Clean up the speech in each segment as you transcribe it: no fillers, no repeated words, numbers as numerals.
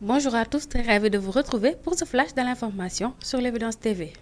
Bonjour à tous, très ravi de vous retrouver pour ce flash de l'information sur l'Évidence TV.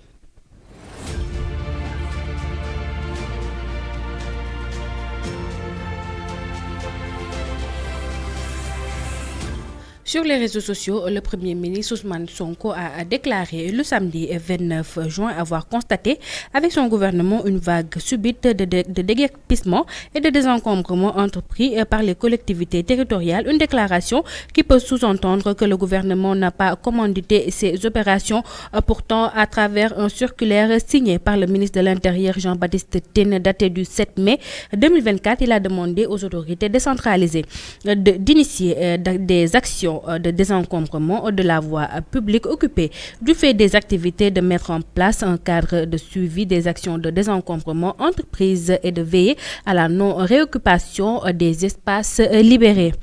Sur les réseaux sociaux, le Premier ministre Ousmane Sonko a déclaré le samedi 29 juin avoir constaté avec son gouvernement une vague subite de déguerpissement et de désencombrement entrepris par les collectivités territoriales. Une déclaration qui peut sous-entendre que le gouvernement n'a pas commandité ces opérations. Pourtant, à travers un circulaire signé par le ministre de l'Intérieur Jean-Baptiste Tine daté du 7 mai 2024, il a demandé aux autorités décentralisées d'initier des actions de désencombrement de la voie publique occupée. Du fait des activités, de mettre en place un cadre de suivi des actions de désencombrement entreprises et de veiller à la non-réoccupation des espaces libérés.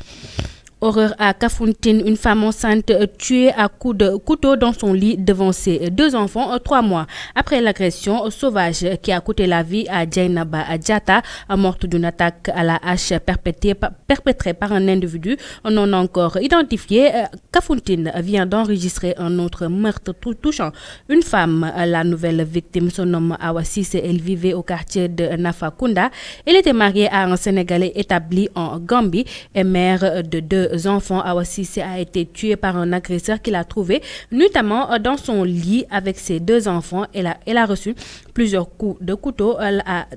Horreur à Kafountine, une femme enceinte tuée à coups de couteau dans son lit devant ses deux enfants 3 mois après l'agression sauvage qui a coûté la vie à Djainaba Diatta, morte d'une attaque à la hache perpétrée par un individu non encore identifié. Kafountine vient d'enregistrer un autre meurtre touchant une femme. La nouvelle victime se nomme Awa Cissé. Elle vivait au quartier de Nafakunda. Elle était mariée à un Sénégalais établi en Gambie et mère de 2 enfants. Awa Cissé a été tuée par un agresseur qui l'a trouvée nuitamment dans son lit avec ses 2 enfants. Elle a reçu plusieurs coups de couteau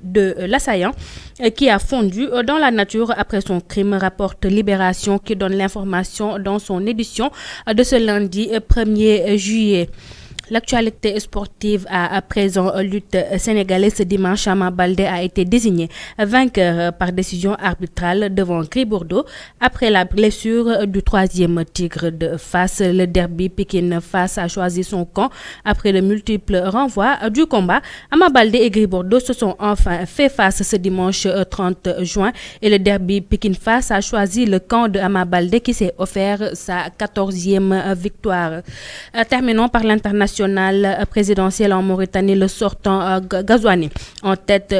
de l'assaillant qui a fondu dans la nature après son crime, rapporte Libération qui donne l'information dans son édition de ce lundi 1er juillet. L'actualité sportive à présent, lutte sénégalaise. Ce dimanche, Ama Baldé a été désigné vainqueur par décision arbitrale devant Gris Bordeaux après la blessure du 3e tigre de Fass. Le derby Pikine-Fass a choisi son camp après de multiples renvois du combat. Ama Baldé et Gris Bordeaux se sont enfin fait face ce dimanche 30 juin et le derby Pikine-Fass a choisi le camp de Ama Baldé qui s'est offert sa 14e victoire. Terminons par l'international présidentiel en Mauritanie, le sortant Ghazouani en tête,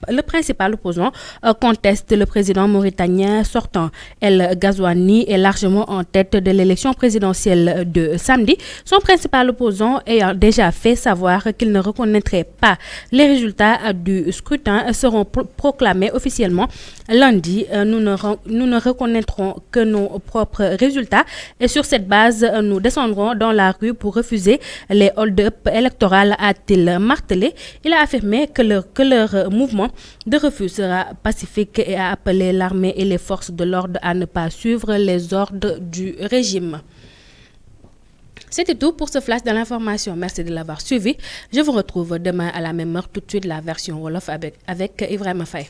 le principal opposant conteste le président mauritanien sortant. El Ghazouani est largement en tête de l'élection présidentielle de samedi. Son principal opposant ayant déjà fait savoir qu'il ne reconnaîtrait pas les résultats du scrutin seront proclamés officiellement lundi. Nous ne reconnaîtrons que nos propres résultats et sur cette base, nous descendrons dans la rue pour refuser les hold-up électoraux, a-t-il martelé. Il a affirmé que leur mouvement de refus sera pacifique et a appelé l'armée et les forces de l'ordre à ne pas suivre les ordres du régime. C'était tout pour ce flash de l'information. Merci de l'avoir suivi. Je vous retrouve demain à la même heure. Tout de suite la version Wolof avec Ibrahima Faye.